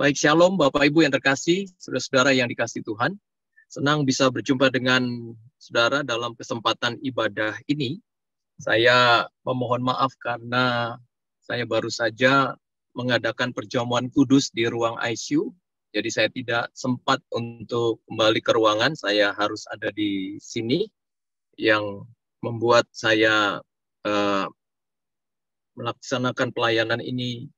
Baik, shalom Bapak Ibu yang terkasih, saudara-saudara yang dikasihi Tuhan. Senang bisa berjumpa dengan saudara dalam kesempatan ibadah ini. Saya memohon maaf karena saya baru saja mengadakan perjamuan kudus di ruang ICU. Jadi saya tidak sempat untuk kembali ke ruangan, saya harus ada di sini. Yang membuat saya melaksanakan pelayanan ini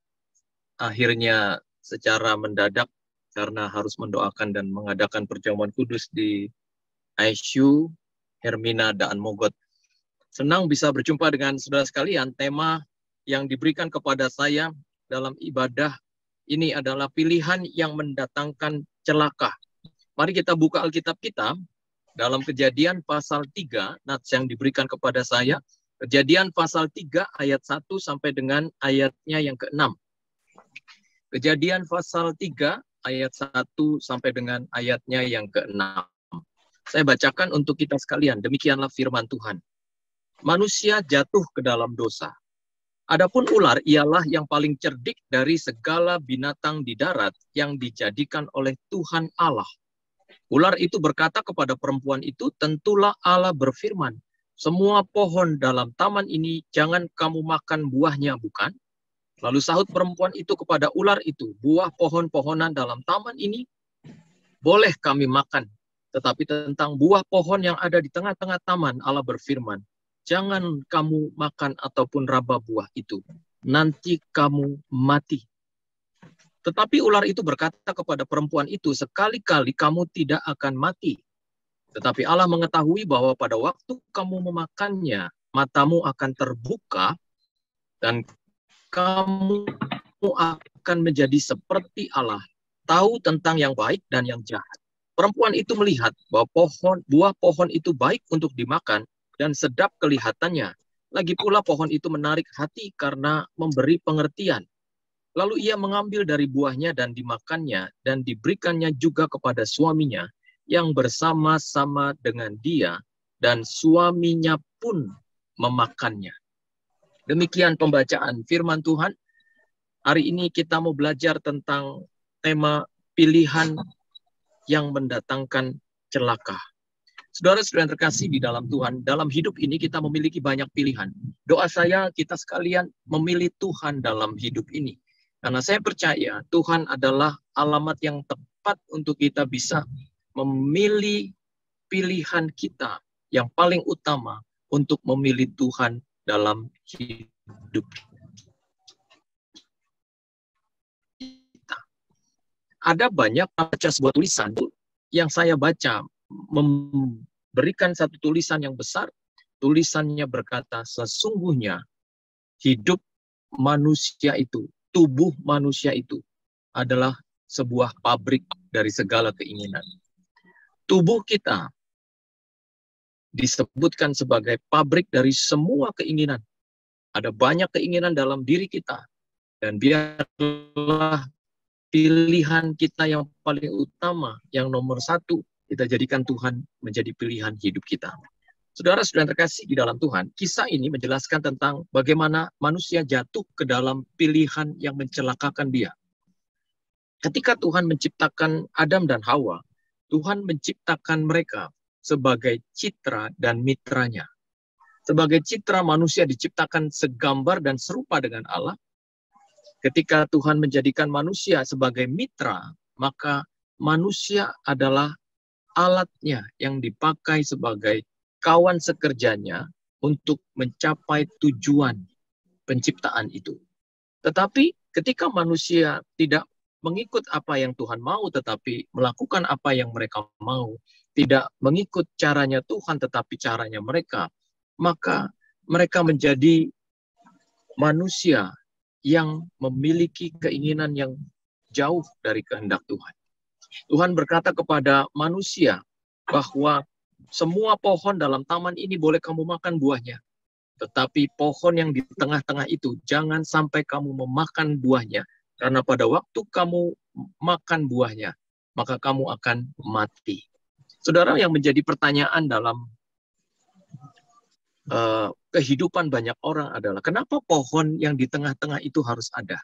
akhirnya secara mendadak karena harus mendoakan dan mengadakan perjamuan kudus di ICU Hermina Daan Mogot. Senang bisa berjumpa dengan saudara sekalian. Tema yang diberikan kepada saya dalam ibadah ini adalah pilihan yang mendatangkan celaka. Mari kita buka Alkitab kita dalam Kejadian pasal 3, nats yang diberikan kepada saya. Kejadian pasal 3 ayat 1 sampai dengan ayatnya yang ke-6. Kejadian pasal 3 ayat 1 sampai dengan ayatnya yang ke-6. Saya bacakan untuk kita sekalian. Demikianlah firman Tuhan. Manusia jatuh ke dalam dosa. Adapun ular ialah yang paling cerdik dari segala binatang di darat yang dijadikan oleh Tuhan Allah. Ular itu berkata kepada perempuan itu, tentulah Allah berfirman, semua pohon dalam taman ini jangan kamu makan buahnya, bukan? Lalu sahut perempuan itu kepada ular itu, buah pohon-pohonan dalam taman ini boleh kami makan. Tetapi tentang buah pohon yang ada di tengah-tengah taman, Allah berfirman, jangan kamu makan ataupun raba buah itu. Nanti kamu mati. Tetapi ular itu berkata kepada perempuan itu, sekali-kali kamu tidak akan mati. Tetapi Allah mengetahui bahwa pada waktu kamu memakannya, matamu akan terbuka dan kamu akan menjadi seperti Allah, tahu tentang yang baik dan yang jahat. Perempuan itu melihat bahwa buah pohon itu baik untuk dimakan dan sedap kelihatannya. Lagi pula pohon itu menarik hati karena memberi pengertian. Lalu ia mengambil dari buahnya dan dimakannya dan diberikannya juga kepada suaminya yang bersama-sama dengan dia, dan suaminya pun memakannya. Demikian pembacaan firman Tuhan. Hari ini kita mau belajar tentang tema pilihan yang mendatangkan celaka. Saudara-saudara yang terkasih di dalam Tuhan, dalam hidup ini kita memiliki banyak pilihan. Doa saya kita sekalian memilih Tuhan dalam hidup ini. Karena saya percaya Tuhan adalah alamat yang tepat untuk kita bisa memilih pilihan kita yang paling utama untuk memilih Tuhan dalam hidup kita. Ada banyak baca sebuah tulisan yang saya baca memberikan satu tulisan yang besar. Tulisannya berkata, sesungguhnya hidup manusia itu, tubuh manusia itu adalah sebuah pabrik dari segala keinginan. Tubuh kita disebutkan sebagai pabrik dari semua keinginan. Ada banyak keinginan dalam diri kita. Dan biarlah pilihan kita yang paling utama, yang nomor satu, kita jadikan Tuhan menjadi pilihan hidup kita. Saudara-saudara terkasih di dalam Tuhan, kisah ini menjelaskan tentang bagaimana manusia jatuh ke dalam pilihan yang mencelakakan dia. Ketika Tuhan menciptakan Adam dan Hawa, Tuhan menciptakan mereka sebagai citra dan mitranya. Sebagai citra, manusia diciptakan segambar dan serupa dengan Allah. Ketika Tuhan menjadikan manusia sebagai mitra, maka manusia adalah alatnya yang dipakai sebagai kawan sekerjanya untuk mencapai tujuan penciptaan itu. Tetapi ketika manusia tidak mengikut apa yang Tuhan mau, tetapi melakukan apa yang mereka mau, tidak mengikut caranya Tuhan, tetapi caranya mereka, maka mereka menjadi manusia yang memiliki keinginan yang jauh dari kehendak Tuhan. Tuhan berkata kepada manusia bahwa semua pohon dalam taman ini boleh kamu makan buahnya, tetapi pohon yang di tengah-tengah itu jangan sampai kamu memakan buahnya, karena pada waktu kamu makan buahnya, maka kamu akan mati. Saudara, yang menjadi pertanyaan dalam kehidupan banyak orang adalah, kenapa pohon yang di tengah-tengah itu harus ada?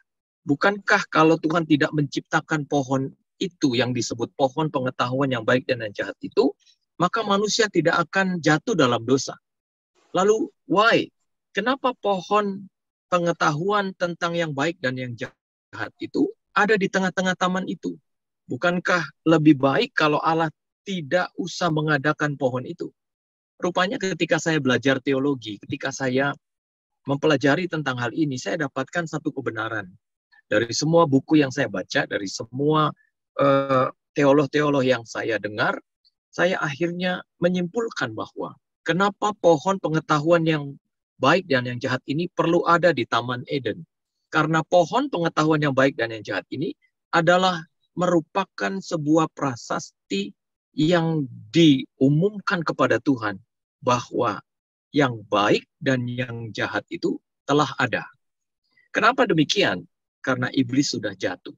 Bukankah kalau Tuhan tidak menciptakan pohon itu yang disebut pohon pengetahuan yang baik dan yang jahat itu, maka manusia tidak akan jatuh dalam dosa. Lalu, why? Kenapa pohon pengetahuan tentang yang baik dan yang jahat itu ada di tengah-tengah taman itu? Bukankah lebih baik kalau Allah tidak usah mengadakan pohon itu? Rupanya ketika saya belajar teologi, ketika saya mempelajari tentang hal ini, saya dapatkan satu kebenaran. Dari semua buku yang saya baca, dari semua teolog-teolog yang saya dengar, saya akhirnya menyimpulkan bahwa kenapa pohon pengetahuan yang baik dan yang jahat ini perlu ada di Taman Eden. Karena pohon pengetahuan yang baik dan yang jahat ini adalah merupakan sebuah prasasti yang diumumkan kepada Tuhan bahwa yang baik dan yang jahat itu telah ada. Kenapa demikian? Karena iblis sudah jatuh.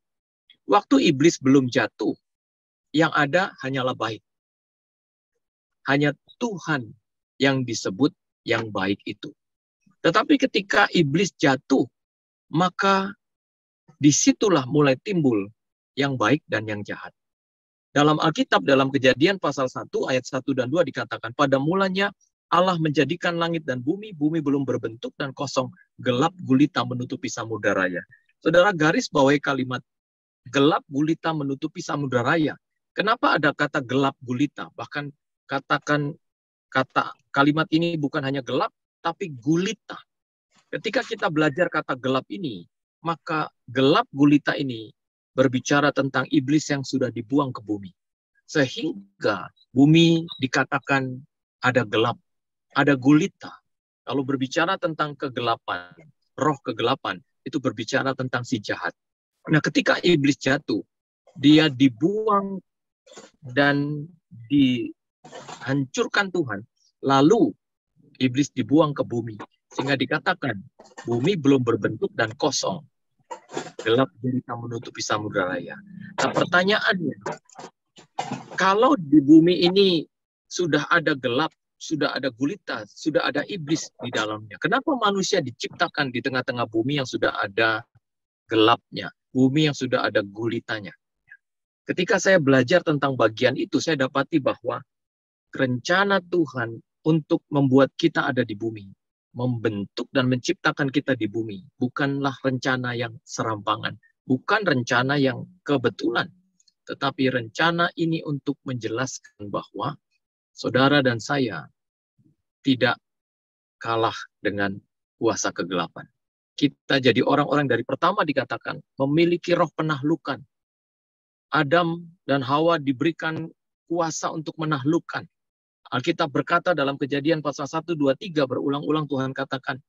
Waktu iblis belum jatuh, yang ada hanyalah baik. Hanya Tuhan yang disebut yang baik itu. Tetapi ketika iblis jatuh, maka disitulah mulai timbul yang baik dan yang jahat. Dalam Alkitab, dalam Kejadian pasal 1 ayat 1 dan 2 dikatakan, pada mulanya Allah menjadikan langit dan bumi belum berbentuk dan kosong, gelap gulita menutupi samudera raya. Saudara, garis bawahi kalimat gelap gulita menutupi samudera raya. Kenapa ada kata gelap gulita? Bahkan katakan kalimat ini bukan hanya gelap, tapi gulita. Ketika kita belajar kata gelap ini, maka gelap gulita ini berbicara tentang iblis yang sudah dibuang ke bumi. Sehingga bumi dikatakan ada gelap, ada gulita. Kalau berbicara tentang kegelapan, roh kegelapan, itu berbicara tentang si jahat. Nah, ketika iblis jatuh, dia dibuang dan dihancurkan Tuhan, lalu iblis dibuang ke bumi. Sehingga dikatakan, bumi belum berbentuk dan kosong. Gelap gulita menutupi samudera raya. Nah, pertanyaannya, kalau di bumi ini sudah ada gelap, sudah ada gulita, sudah ada iblis di dalamnya, kenapa manusia diciptakan di tengah-tengah bumi yang sudah ada gelapnya, bumi yang sudah ada gulitanya? Ketika saya belajar tentang bagian itu, saya dapati bahwa rencana Tuhan untuk membuat kita ada di bumi, membentuk dan menciptakan kita di bumi, bukanlah rencana yang serampangan, bukan rencana yang kebetulan, tetapi rencana ini untuk menjelaskan bahwa saudara dan saya tidak kalah dengan kuasa kegelapan. Kita jadi orang-orang dari pertama dikatakan memiliki roh penahlukan. Adam dan Hawa diberikan kuasa untuk menaklukkan. Alkitab berkata dalam Kejadian pasal 1, 2, 3 berulang-ulang Tuhan katakan,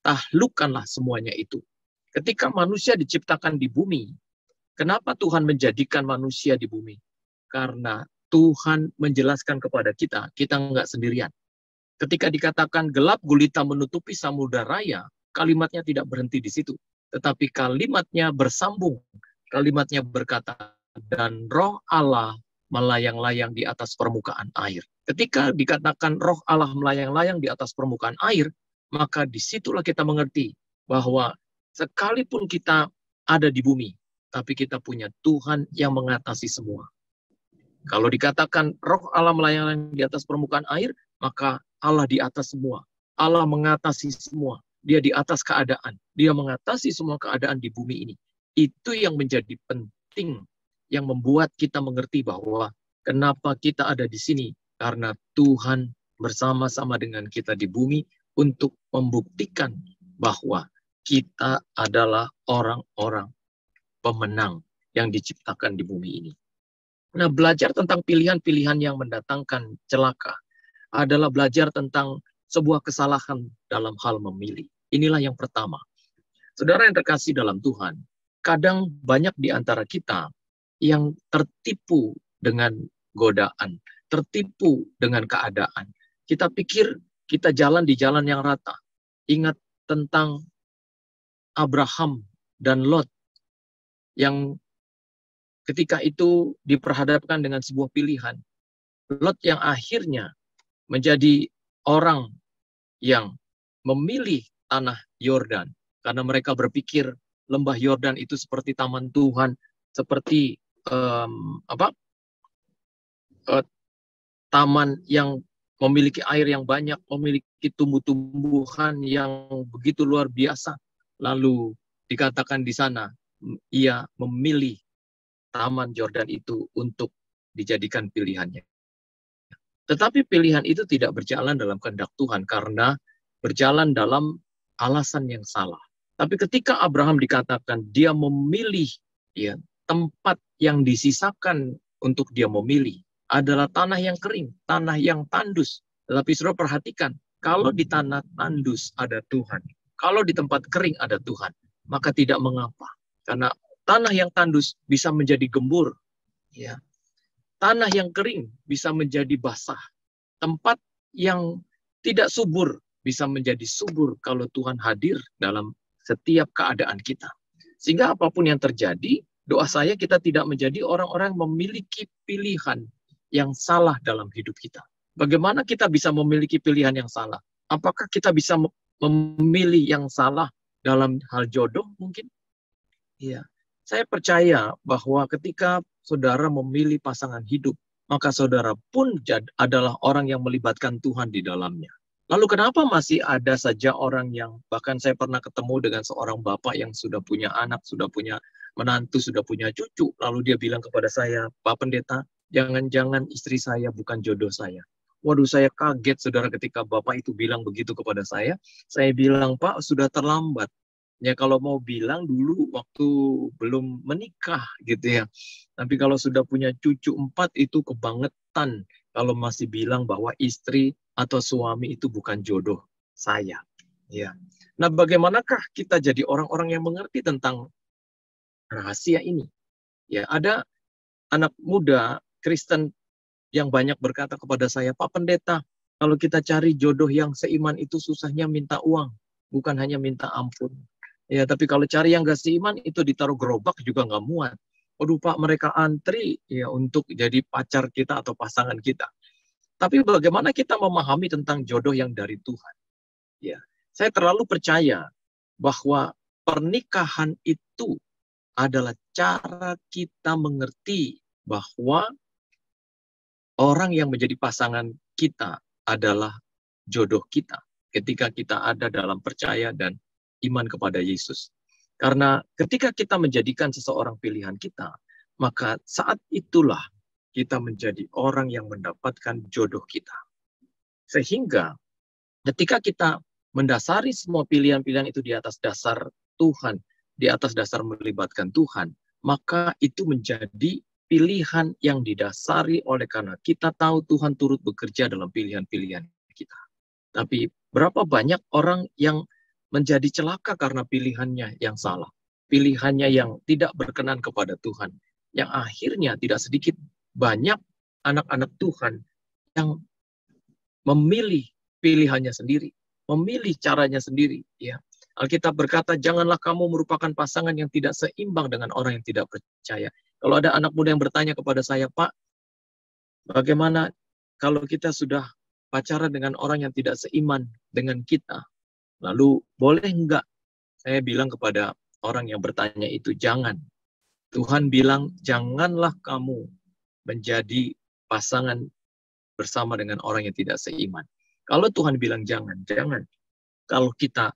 taklukkanlah semuanya itu. Ketika manusia diciptakan di bumi, kenapa Tuhan menjadikan manusia di bumi? Karena Tuhan menjelaskan kepada kita, kita enggak sendirian. Ketika dikatakan gelap gulita menutupi samudera raya, kalimatnya tidak berhenti di situ. Tetapi kalimatnya bersambung. Kalimatnya berkata, dan roh Allah melayang-layang di atas permukaan air. Ketika dikatakan roh Allah melayang-layang di atas permukaan air, maka disitulah kita mengerti bahwa sekalipun kita ada di bumi, tapi kita punya Tuhan yang mengatasi semua. Kalau dikatakan roh Allah melayang-layang di atas permukaan air, maka Allah di atas semua. Allah mengatasi semua. Dia di atas keadaan. Dia mengatasi semua keadaan di bumi ini. Itu yang menjadi penting, yang membuat kita mengerti bahwa kenapa kita ada di sini. Karena Tuhan bersama-sama dengan kita di bumi untuk membuktikan bahwa kita adalah orang-orang pemenang yang diciptakan di bumi ini. Nah, belajar tentang pilihan-pilihan yang mendatangkan celaka adalah belajar tentang sebuah kesalahan dalam hal memilih. Inilah yang pertama. Saudara yang terkasih dalam Tuhan, kadang banyak di antara kita yang tertipu dengan godaan, tertipu dengan keadaan. Kita pikir kita jalan di jalan yang rata. Ingat tentang Abraham dan Lot yang ketika itu diperhadapkan dengan sebuah pilihan. Lot yang akhirnya menjadi orang yang memilih tanah Yordan karena mereka berpikir lembah Yordan itu seperti taman Tuhan, seperti taman yang memiliki air yang banyak, memiliki tumbuh-tumbuhan yang begitu luar biasa. Lalu dikatakan di sana, ia memilih taman Yordan itu untuk dijadikan pilihannya. Tetapi pilihan itu tidak berjalan dalam kehendak Tuhan karena berjalan dalam alasan yang salah. Tapi ketika Abraham dikatakan dia memilih ya, tempat yang disisakan untuk dia memilih adalah tanah yang kering, tanah yang tandus. Tetapi saudara perhatikan, kalau di tanah tandus ada Tuhan, kalau di tempat kering ada Tuhan, maka tidak mengapa. Karena tanah yang tandus bisa menjadi gembur, ya. Tanah yang kering bisa menjadi basah. Tempat yang tidak subur bisa menjadi subur kalau Tuhan hadir dalam setiap keadaan kita. Sehingga apapun yang terjadi, doa saya kita tidak menjadi orang-orang yang memiliki pilihan yang salah dalam hidup kita. Bagaimana kita bisa memiliki pilihan yang salah? Apakah kita bisa memilih yang salah dalam hal jodoh mungkin? Iya. Saya percaya bahwa ketika saudara memilih pasangan hidup, maka saudara pun adalah orang yang melibatkan Tuhan di dalamnya. Lalu kenapa masih ada saja orang yang, bahkan saya pernah ketemu dengan seorang bapak yang sudah punya anak, sudah punya menantu, sudah punya cucu, lalu dia bilang kepada saya, Pak Pendeta, jangan-jangan istri saya bukan jodoh saya. Waduh, saya kaget saudara ketika bapak itu bilang begitu kepada saya. Saya bilang, Pak, sudah terlambat. Ya kalau mau bilang dulu waktu belum menikah gitu ya. Tapi kalau sudah punya cucu 4 itu kebangetan kalau masih bilang bahwa istri atau suami itu bukan jodoh saya. Ya. Nah, bagaimanakah kita jadi orang-orang yang mengerti tentang rahasia ini? Ya, ada anak muda Kristen yang banyak berkata kepada saya, Pak Pendeta, kalau kita cari jodoh yang seiman itu susahnya minta uang, bukan hanya minta ampun. Ya, tapi kalau cari yang gak seiman itu ditaruh gerobak juga gak muat. Waduh Pak, mereka antri ya untuk jadi pacar kita atau pasangan kita. Tapi bagaimana kita memahami tentang jodoh yang dari Tuhan? Ya, saya terlalu percaya bahwa pernikahan itu adalah cara kita mengerti bahwa orang yang menjadi pasangan kita adalah jodoh kita ketika kita ada dalam percaya dan iman kepada Yesus. Karena ketika kita menjadikan seseorang pilihan kita, maka saat itulah kita menjadi orang yang mendapatkan jodoh kita. Sehingga ketika kita mendasari semua pilihan-pilihan itu di atas dasar Tuhan, di atas dasar melibatkan Tuhan, maka itu menjadi pilihan yang didasari oleh karena kita tahu Tuhan turut bekerja dalam pilihan-pilihan kita. Tapi berapa banyak orang yang menjadi celaka karena pilihannya yang salah. Pilihannya yang tidak berkenan kepada Tuhan. Yang akhirnya tidak sedikit banyak anak-anak Tuhan yang memilih pilihannya sendiri. Memilih caranya sendiri. Ya. Alkitab berkata, janganlah kamu merupakan pasangan yang tidak seimbang dengan orang yang tidak percaya. Kalau ada anak muda yang bertanya kepada saya, Pak, bagaimana kalau kita sudah pacaran dengan orang yang tidak seiman dengan kita? Lalu boleh enggak? Saya bilang kepada orang yang bertanya itu, jangan. Tuhan bilang, janganlah kamu menjadi pasangan bersama dengan orang yang tidak seiman. Kalau Tuhan bilang jangan, jangan. Kalau kita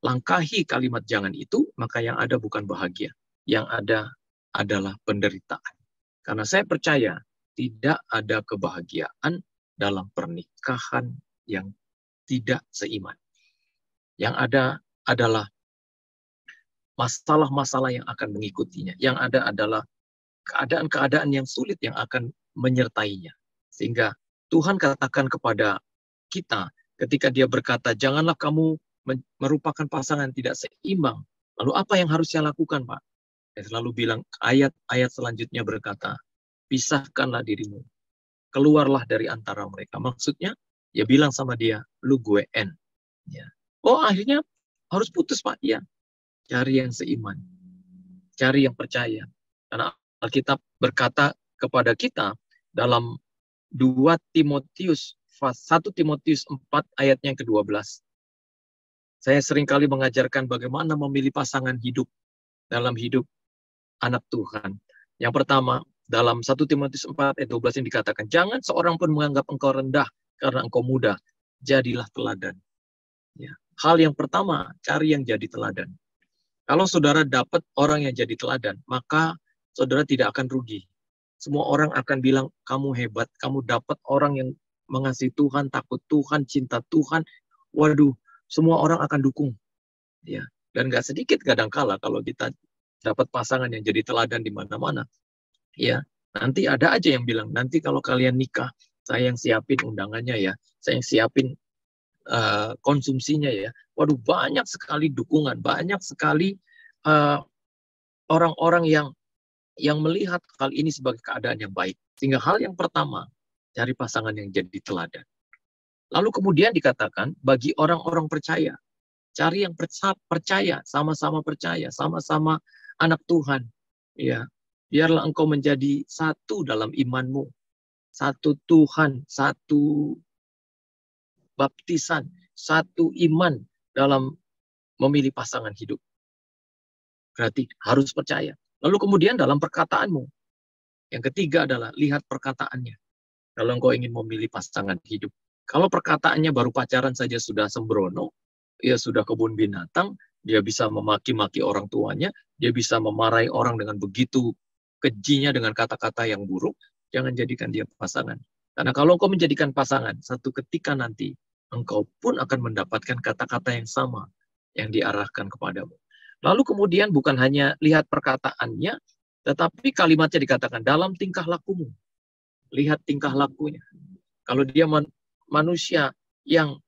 langkahi kalimat jangan itu, maka yang ada bukan bahagia. Yang ada adalah penderitaan. Karena saya percaya tidak ada kebahagiaan dalam pernikahan yang tidak seiman. Yang ada adalah masalah-masalah yang akan mengikutinya. Yang ada adalah keadaan-keadaan yang sulit yang akan menyertainya. Sehingga Tuhan katakan kepada kita ketika dia berkata, janganlah kamu merupakan pasangan tidak seimbang. Lalu apa yang harus saya lakukan, Pak? Saya selalu bilang, ayat-ayat selanjutnya berkata, pisahkanlah dirimu. Keluarlah dari antara mereka. Maksudnya, ya bilang sama dia, lu gue N. Ya. Oh, akhirnya harus putus, Pak. Ya, cari yang seiman. Cari yang percaya. Karena Alkitab berkata kepada kita dalam 1 Timotius 4 ayatnya yang ke-12. Saya seringkali mengajarkan bagaimana memilih pasangan hidup dalam hidup anak Tuhan. Yang pertama, dalam 1 Timotius 4 ayat 12 yang dikatakan, jangan seorang pun menganggap engkau rendah karena engkau muda, jadilah teladan. Ya. Hal yang pertama, cari yang jadi teladan. Kalau saudara dapat orang yang jadi teladan, maka saudara tidak akan rugi. Semua orang akan bilang, kamu hebat, kamu dapat orang yang mengasihi Tuhan, takut Tuhan, cinta Tuhan. Waduh, semua orang akan dukung. Ya. Dan gak sedikit kadangkala kalau kita dapat pasangan yang jadi teladan di mana-mana. Ya, nanti ada aja yang bilang, nanti kalau kalian nikah, saya yang siapin undangannya ya, saya yang siapin konsumsinya ya. Waduh, banyak sekali dukungan, banyak sekali orang-orang yang melihat hal ini sebagai keadaan yang baik. Sehingga hal yang pertama, cari pasangan yang jadi teladan. Lalu kemudian dikatakan, bagi orang-orang percaya, cari yang percaya, sama-sama percaya, sama-sama anak Tuhan. Ya, biarlah engkau menjadi satu dalam imanmu, satu Tuhan, satu baptisan, satu iman dalam memilih pasangan hidup. Berarti harus percaya. Lalu kemudian dalam perkataanmu. Yang ketiga adalah lihat perkataannya. Kalau engkau ingin memilih pasangan hidup. Kalau perkataannya baru pacaran saja sudah sembrono, ya sudah kebun binatang, dia bisa memaki-maki orang tuanya, dia bisa memarahi orang dengan begitu kejinya dengan kata-kata yang buruk, jangan jadikan dia pasangan. Karena kalau engkau menjadikan pasangan, satu ketika nanti engkau pun akan mendapatkan kata-kata yang sama yang diarahkan kepadamu. Lalu kemudian bukan hanya lihat perkataannya, tetapi kalimatnya dikatakan dalam tingkah lakumu. Lihat tingkah lakunya. Kalau dia manusia yang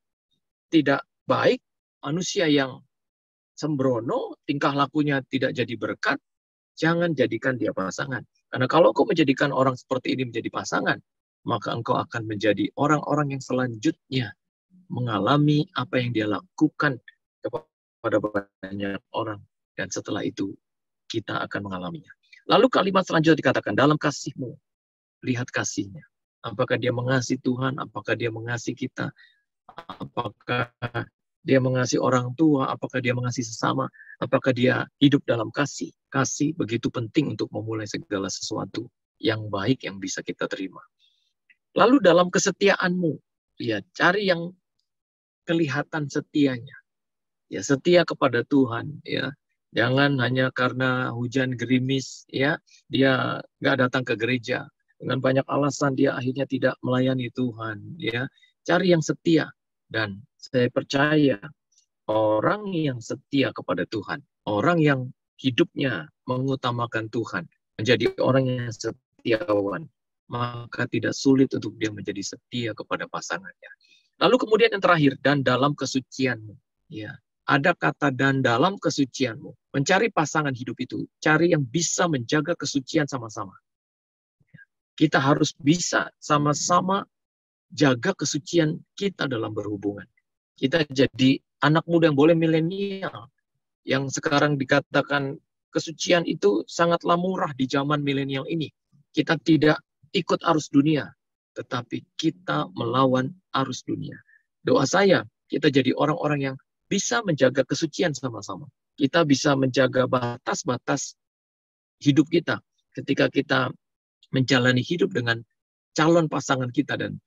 tidak baik, manusia yang sembrono, tingkah lakunya tidak jadi berkat, jangan jadikan dia pasangan. Karena kalau engkau menjadikan orang seperti ini menjadi pasangan, maka engkau akan menjadi orang-orang yang selanjutnya mengalami apa yang dia lakukan kepada banyak orang. Dan setelah itu, kita akan mengalaminya. Lalu kalimat selanjutnya dikatakan, dalam kasihmu, lihat kasihnya. Apakah dia mengasihi Tuhan, apakah dia mengasihi kita, apakah dia mengasihi orang tua, apakah dia mengasihi sesama, apakah dia hidup dalam kasih. Kasih begitu penting untuk memulai segala sesuatu yang baik yang bisa kita terima. Lalu dalam kesetiaanmu, ya cari yang kelihatan setianya. Ya, setia kepada Tuhan, ya. Jangan hanya karena hujan gerimis, ya, dia nggak datang ke gereja. Dengan banyak alasan dia akhirnya tidak melayani Tuhan, ya. Cari yang setia. Dan saya percaya orang yang setia kepada Tuhan, orang yang hidupnya mengutamakan Tuhan, menjadi orang yang setiawan, maka tidak sulit untuk dia menjadi setia kepada pasangannya. Lalu kemudian yang terakhir, dan dalam kesucianmu. Ya, ada kata dan dalam kesucianmu. Mencari pasangan hidup itu, cari yang bisa menjaga kesucian sama-sama. Kita harus bisa sama-sama jaga kesucian kita dalam berhubungan. Kita jadi anak muda yang boleh milenial, yang sekarang dikatakan kesucian itu sangatlah murah di zaman milenial ini. Kita tidak ikut arus dunia, tetapi kita melawan arus dunia. Doa saya, kita jadi orang-orang yang bisa menjaga kesucian sama-sama. Kita bisa menjaga batas-batas hidup kita ketika kita menjalani hidup dengan calon pasangan kita dan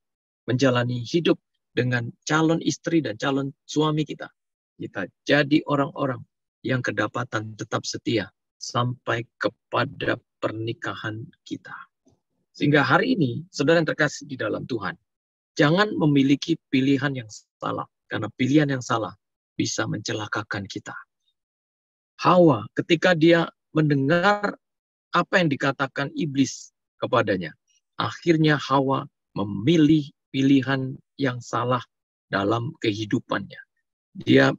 menjalani hidup dengan calon istri dan calon suami kita. Kita jadi orang-orang yang kedapatan tetap setia sampai kepada pernikahan kita. Sehingga hari ini, saudara yang terkasih di dalam Tuhan, jangan memiliki pilihan yang salah. Karena pilihan yang salah bisa mencelakakan kita. Hawa, ketika dia mendengar apa yang dikatakan iblis kepadanya, akhirnya Hawa memilih pilihan yang salah dalam kehidupannya. Dia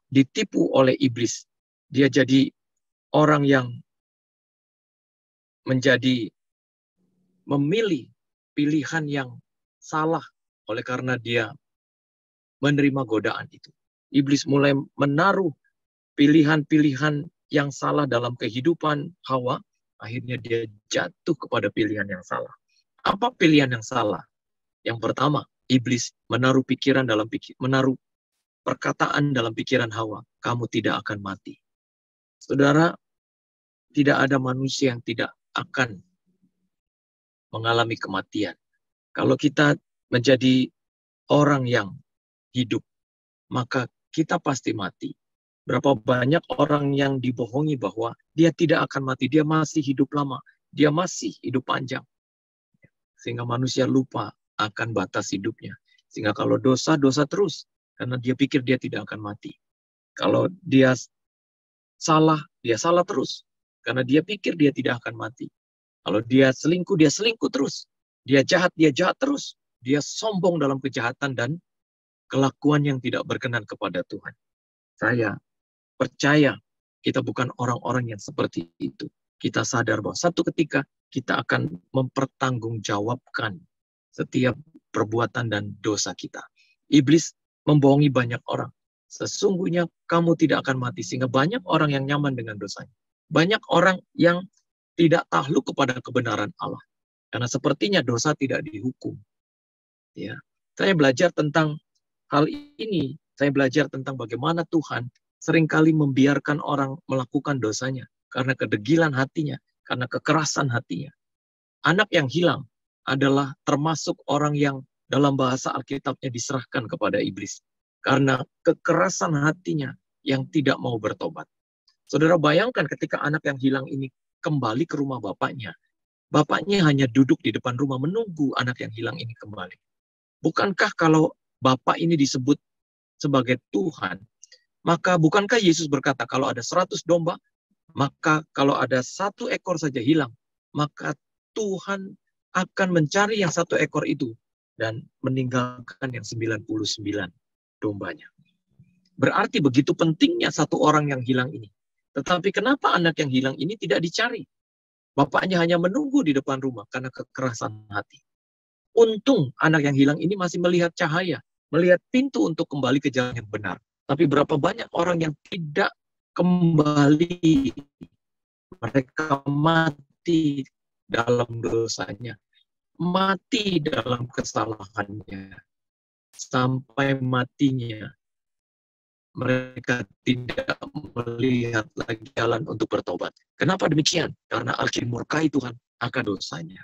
ditipu oleh iblis. Dia jadi orang yang menjadi memilih pilihan yang salah oleh karena dia menerima godaan itu. Iblis mulai menaruh pilihan-pilihan yang salah dalam kehidupan Hawa, akhirnya dia jatuh kepada pilihan yang salah. Apa pilihan yang salah? Yang pertama, iblis menaruh menaruh perkataan dalam pikiran Hawa, kamu tidak akan mati. Saudara, tidak ada manusia yang tidak akan mengalami kematian. Kalau kita menjadi orang yang hidup, maka kita pasti mati. Berapa banyak orang yang dibohongi bahwa dia tidak akan mati, dia masih hidup lama, dia masih hidup panjang. Sehingga manusia lupa akan batas hidupnya. Sehingga kalau dosa terus, karena dia pikir dia tidak akan mati. Kalau dia salah terus, karena dia pikir dia tidak akan mati. Kalau dia selingkuh terus. Dia jahat terus. Dia sombong dalam kejahatan dan kelakuan yang tidak berkenan kepada Tuhan. Saya percaya kita bukan orang-orang yang seperti itu. Kita sadar bahwa satu ketika kita akan mempertanggungjawabkan setiap perbuatan dan dosa kita. Iblis membohongi banyak orang. Sesungguhnya kamu tidak akan mati. Sehingga banyak orang yang nyaman dengan dosanya. Banyak orang yang tidak takluk kepada kebenaran Allah. Karena sepertinya dosa tidak dihukum. Ya, saya belajar tentang hal ini. Saya belajar tentang bagaimana Tuhan seringkali membiarkan orang melakukan dosanya. Karena kedegilan hatinya. Karena kekerasan hatinya. Anak yang hilang adalah termasuk orang yang dalam bahasa Alkitabnya diserahkan kepada iblis. Karena kekerasan hatinya yang tidak mau bertobat. Saudara bayangkan ketika anak yang hilang ini kembali ke rumah bapaknya. Bapaknya hanya duduk di depan rumah menunggu anak yang hilang ini kembali. Bukankah kalau Bapak ini disebut sebagai Tuhan, maka bukankah Yesus berkata kalau ada 100 domba, maka kalau ada 1 ekor saja hilang, maka Tuhan akan mencari yang 1 ekor itu dan meninggalkan yang 99 dombanya. Berarti begitu pentingnya 1 orang yang hilang ini. Tetapi kenapa anak yang hilang ini tidak dicari? Bapaknya hanya menunggu di depan rumah karena kekerasan hati. Untung anak yang hilang ini masih melihat cahaya, melihat pintu untuk kembali ke jalan yang benar. Tapi berapa banyak orang yang tidak kembali, mereka mati dalam dosanya, mati dalam kesalahannya, sampai matinya mereka tidak melihat lagi jalan untuk bertobat. Kenapa demikian? Karena Allah dimurkai Tuhan akan dosanya.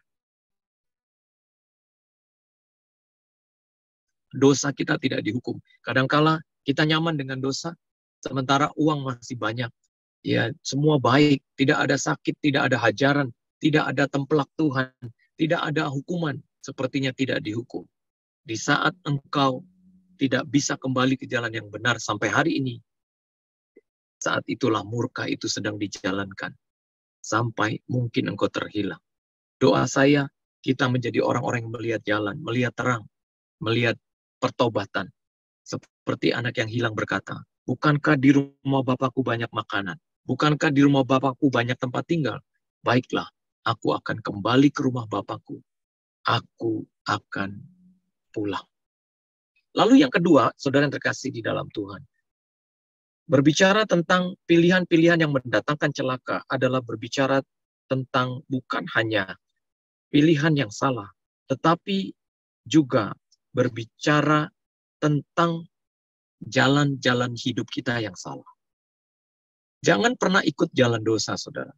Dosa kita tidak dihukum. Kadangkala kita nyaman dengan dosa, sementara uang masih banyak. Ya, semua baik, tidak ada sakit, tidak ada hajaran, tidak ada tempelak Tuhan, tidak ada hukuman, sepertinya tidak dihukum. Di saat engkau tidak bisa kembali ke jalan yang benar sampai hari ini, saat itulah murka itu sedang dijalankan. Sampai mungkin engkau terhilang. Doa saya, kita menjadi orang-orang yang melihat jalan, melihat terang, melihat pertobatan. Seperti anak yang hilang berkata, bukankah di rumah Bapakku banyak makanan? Bukankah di rumah Bapakku banyak tempat tinggal? Baiklah, aku akan kembali ke rumah Bapakku. Aku akan pulang. Lalu yang kedua, saudara yang terkasih di dalam Tuhan. Berbicara tentang pilihan-pilihan yang mendatangkan celaka adalah berbicara tentang bukan hanya pilihan yang salah, tetapi juga berbicara tentang jalan-jalan hidup kita yang salah. Jangan pernah ikut jalan dosa, saudara.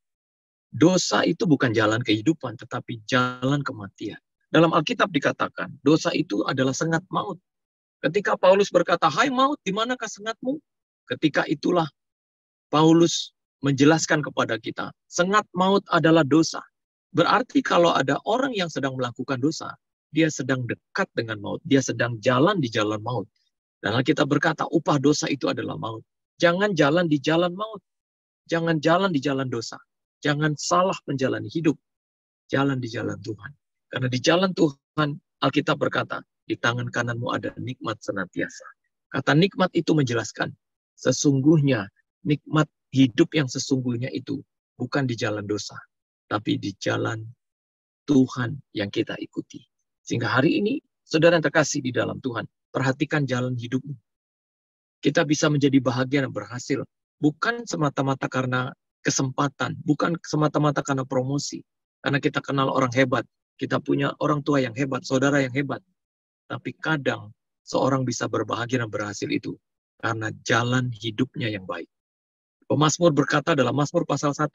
Dosa itu bukan jalan kehidupan, tetapi jalan kematian. Dalam Alkitab dikatakan, dosa itu adalah sengat maut. Ketika Paulus berkata, hai maut, di manakah sengatmu? Ketika itulah Paulus menjelaskan kepada kita, sengat maut adalah dosa. Berarti kalau ada orang yang sedang melakukan dosa, dia sedang dekat dengan maut. Dia sedang jalan di jalan maut. Dan kita berkata, upah dosa itu adalah maut. Jangan jalan di jalan maut. Jangan jalan di jalan dosa. Jangan salah menjalani hidup. Jalan di jalan Tuhan. Karena di jalan Tuhan, Alkitab berkata, di tangan kananmu ada nikmat senantiasa. Kata nikmat itu menjelaskan, sesungguhnya nikmat hidup yang sesungguhnya itu bukan di jalan dosa, tapi di jalan Tuhan yang kita ikuti. Sehingga hari ini, saudara yang terkasih di dalam Tuhan, perhatikan jalan hidupmu. Kita bisa menjadi bahagia dan berhasil, bukan semata-mata karena kesempatan, bukan semata-mata karena promosi, karena kita kenal orang hebat, kita punya orang tua yang hebat, saudara yang hebat. Tapi kadang seorang bisa berbahagia dan berhasil itu karena jalan hidupnya yang baik. Pemazmur berkata dalam Mazmur pasal 1,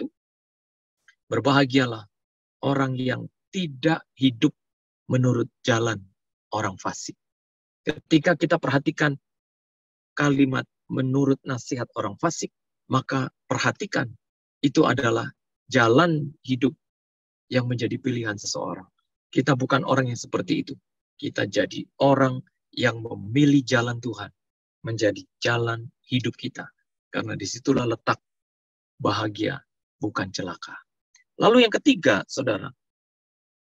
Berbahagialah orang yang tidak hidup menurut jalan orang fasik. Ketika kita perhatikan kalimat menurut nasihat orang fasik, maka perhatikan itu adalah jalan hidup yang menjadi pilihan seseorang. Kita bukan orang yang seperti itu. Kita jadi orang yang memilih jalan Tuhan menjadi jalan hidup kita. Karena disitulah letak bahagia, bukan celaka. Lalu yang ketiga, saudara,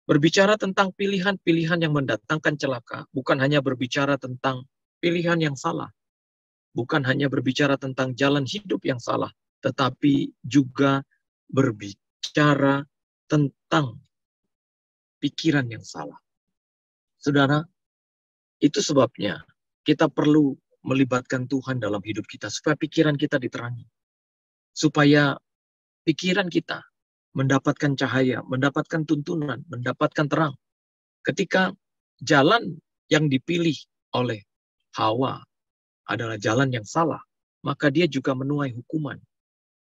berbicara tentang pilihan-pilihan yang mendatangkan celaka, bukan hanya berbicara tentang pilihan yang salah, bukan hanya berbicara tentang jalan hidup yang salah, tetapi juga berbicara tentang pikiran yang salah. Saudara, itu sebabnya kita perlu melibatkan Tuhan dalam hidup kita, supaya pikiran kita diterangi. Supaya pikiran kita mendapatkan cahaya, mendapatkan tuntunan, mendapatkan terang. Ketika jalan yang dipilih oleh Hawa adalah jalan yang salah, maka dia juga menuai hukuman.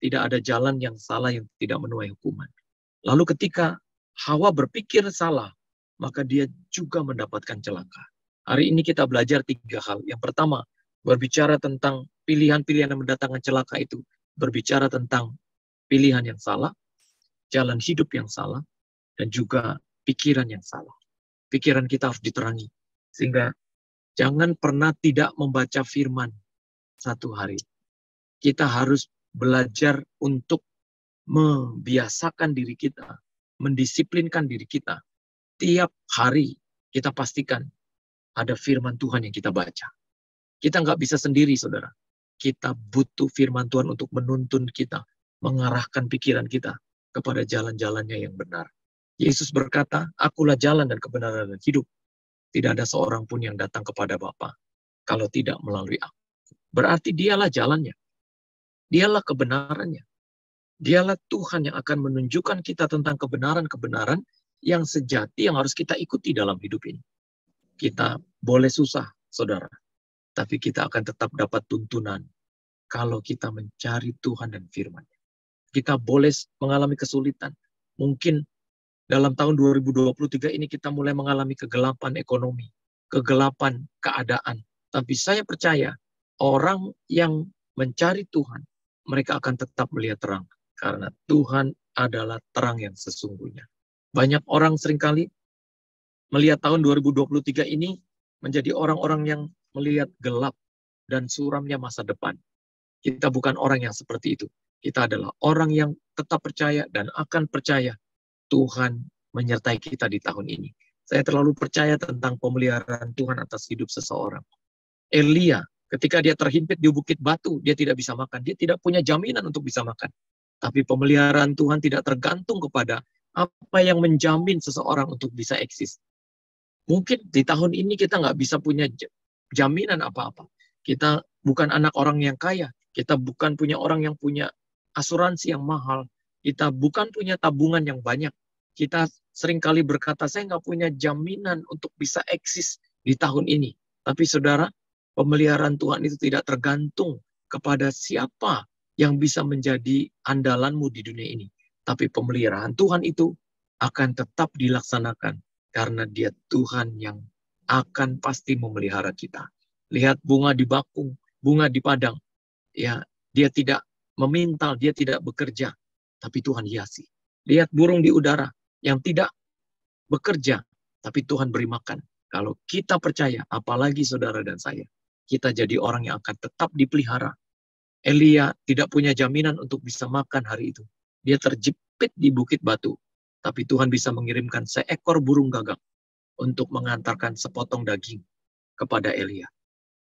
Tidak ada jalan yang salah yang tidak menuai hukuman. Lalu ketika Hawa berpikir salah, maka dia juga mendapatkan celaka. Hari ini kita belajar 3 hal. Yang pertama, berbicara tentang pilihan-pilihan yang mendatangkan celaka itu. Berbicara tentang pilihan yang salah, jalan hidup yang salah, dan juga pikiran yang salah. Pikiran kita harus diterangi. Sehingga jangan pernah tidak membaca firman satu hari. Kita harus belajar untuk membiasakan diri kita, mendisiplinkan diri kita. Tiap hari kita pastikan ada firman Tuhan yang kita baca. Kita nggak bisa sendiri, saudara. Kita butuh firman Tuhan untuk menuntun kita, mengarahkan pikiran kita kepada jalan-jalannya yang benar. Yesus berkata, akulah jalan dan kebenaran dan hidup. Tidak ada seorang pun yang datang kepada Bapa kalau tidak melalui aku. Berarti dialah jalannya. Dialah kebenarannya. Dialah Tuhan yang akan menunjukkan kita tentang kebenaran-kebenaran yang sejati yang harus kita ikuti dalam hidup ini. Kita boleh susah, saudara. Tapi kita akan tetap dapat tuntunan kalau kita mencari Tuhan dan firman-Nya. Kita boleh mengalami kesulitan. Mungkin dalam tahun 2023 ini kita mulai mengalami kegelapan ekonomi, kegelapan keadaan. Tapi saya percaya orang yang mencari Tuhan, mereka akan tetap melihat terang. Karena Tuhan adalah terang yang sesungguhnya. Banyak orang seringkali melihat tahun 2023 ini menjadi orang-orang yang melihat gelap dan suramnya masa depan. Kita bukan orang yang seperti itu. Kita adalah orang yang tetap percaya dan akan percaya Tuhan menyertai kita di tahun ini. Saya terlalu percaya tentang pemeliharaan Tuhan atas hidup seseorang. Elia, ketika dia terhimpit di bukit batu, dia tidak bisa makan. Dia tidak punya jaminan untuk bisa makan. Tapi pemeliharaan Tuhan tidak tergantung kepada apa yang menjamin seseorang untuk bisa eksis. Mungkin di tahun ini kita nggak bisa punya jaminan apa-apa. Kita bukan anak orang yang kaya. Kita bukan punya orang yang punya asuransi yang mahal. Kita bukan punya tabungan yang banyak. Kita seringkali berkata, saya nggak punya jaminan untuk bisa eksis di tahun ini. Tapi saudara, pemeliharaan Tuhan itu tidak tergantung kepada siapa yang bisa menjadi andalanmu di dunia ini. Tapi pemeliharaan Tuhan itu akan tetap dilaksanakan. Karena dia Tuhan yang akan pasti memelihara kita. Lihat bunga di bakung, bunga di padang. Ya, dia tidak memintal, dia tidak bekerja. Tapi Tuhan hiasi. Lihat burung di udara yang tidak bekerja. Tapi Tuhan beri makan. Kalau kita percaya, apalagi saudara dan saya, kita jadi orang yang akan tetap dipelihara. Elia tidak punya jaminan untuk bisa makan hari itu. Dia terjepit di bukit batu. Tapi Tuhan bisa mengirimkan seekor burung gagak untuk mengantarkan sepotong daging kepada Elia.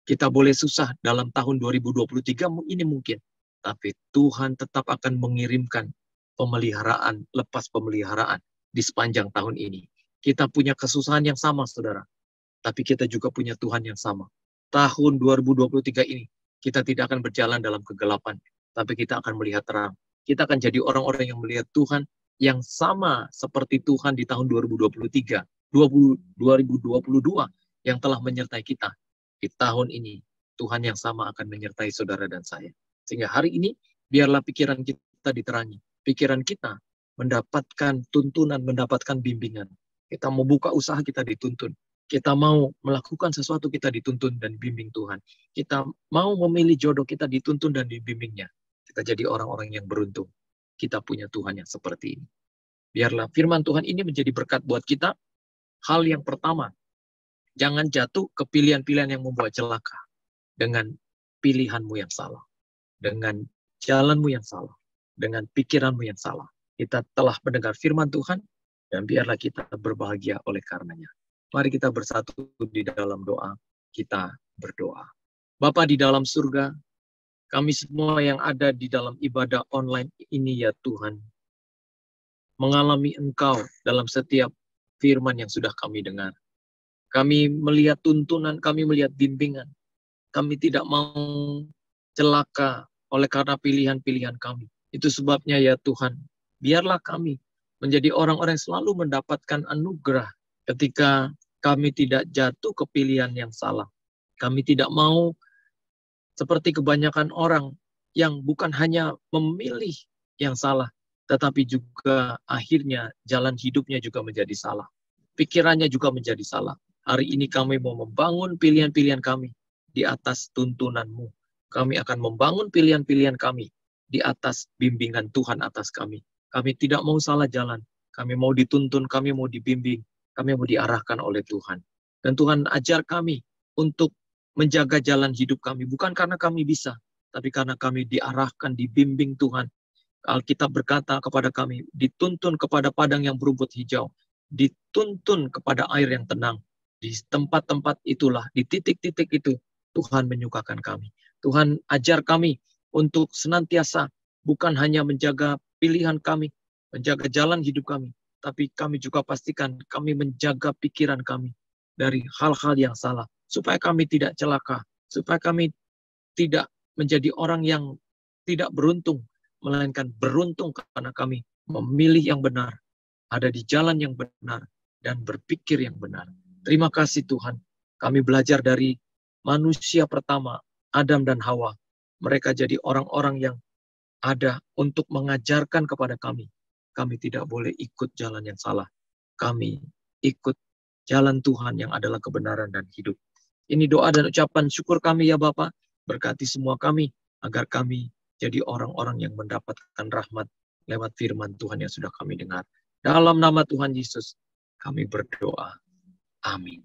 Kita boleh susah dalam tahun 2023 ini mungkin. Tapi Tuhan tetap akan mengirimkan pemeliharaan, lepas pemeliharaan di sepanjang tahun ini. Kita punya kesusahan yang sama, saudara. Tapi kita juga punya Tuhan yang sama. Tahun 2023 ini, kita tidak akan berjalan dalam kegelapan. Tapi kita akan melihat terang. Kita akan jadi orang-orang yang melihat Tuhan yang sama seperti Tuhan di tahun 2023, 2022 yang telah menyertai kita. Di tahun ini, Tuhan yang sama akan menyertai saudara dan saya. Sehingga hari ini, biarlah pikiran kita diterangi. Pikiran kita mendapatkan tuntunan, mendapatkan bimbingan. Kita mau buka usaha, kita dituntun. Kita mau melakukan sesuatu, kita dituntun dan bimbing Tuhan. Kita mau memilih jodoh, kita dituntun dan dibimbingnya. Kita jadi orang-orang yang beruntung. Kita punya Tuhan yang seperti ini. Biarlah firman Tuhan ini menjadi berkat buat kita. Hal yang pertama, jangan jatuh ke pilihan-pilihan yang membuat celaka. Dengan pilihanmu yang salah. Dengan jalanmu yang salah. Dengan pikiranmu yang salah. Kita telah mendengar firman Tuhan, dan biarlah kita berbahagia oleh karenanya. Mari kita bersatu di dalam doa, kita berdoa. Bapa di dalam surga, kami semua yang ada di dalam ibadah online ini ya Tuhan, mengalami Engkau dalam setiap firman yang sudah kami dengar. Kami melihat tuntunan, kami melihat bimbingan. Kami tidak mau celaka oleh karena pilihan-pilihan kami. Itu sebabnya ya Tuhan, biarlah kami menjadi orang-orang yang selalu mendapatkan anugerah ketika kami tidak jatuh ke pilihan yang salah. Kami tidak mau seperti kebanyakan orang yang bukan hanya memilih yang salah, tetapi juga akhirnya jalan hidupnya juga menjadi salah. Pikirannya juga menjadi salah. Hari ini kami mau membangun pilihan-pilihan kami di atas tuntunan-Mu. Kami akan membangun pilihan-pilihan kami di atas bimbingan Tuhan atas kami. Kami tidak mau salah jalan. Kami mau dituntun, kami mau dibimbing. Kami mau diarahkan oleh Tuhan. Dan Tuhan ajar kami untuk menjaga jalan hidup kami. Bukan karena kami bisa, tapi karena kami diarahkan, dibimbing Tuhan. Alkitab berkata kepada kami, dituntun kepada padang yang berumput hijau. Dituntun kepada air yang tenang. Di tempat-tempat itulah, di titik-titik itu, Tuhan menyukakan kami. Tuhan ajar kami untuk senantiasa bukan hanya menjaga pilihan kami, menjaga jalan hidup kami, tapi kami juga pastikan kami menjaga pikiran kami dari hal-hal yang salah. Supaya kami tidak celaka. Supaya kami tidak menjadi orang yang tidak beruntung. Melainkan beruntung karena kami memilih yang benar. Ada di jalan yang benar. Dan berpikir yang benar. Terima kasih Tuhan. Kami belajar dari manusia pertama, Adam dan Hawa. Mereka jadi orang-orang yang ada untuk mengajarkan kepada kami. Kami tidak boleh ikut jalan yang salah. Kami ikut jalan Tuhan yang adalah kebenaran dan hidup. Ini doa dan ucapan syukur kami ya Bapa. Berkati semua kami agar kami jadi orang-orang yang mendapatkan rahmat lewat firman Tuhan yang sudah kami dengar. Dalam nama Tuhan Yesus kami berdoa. Amin.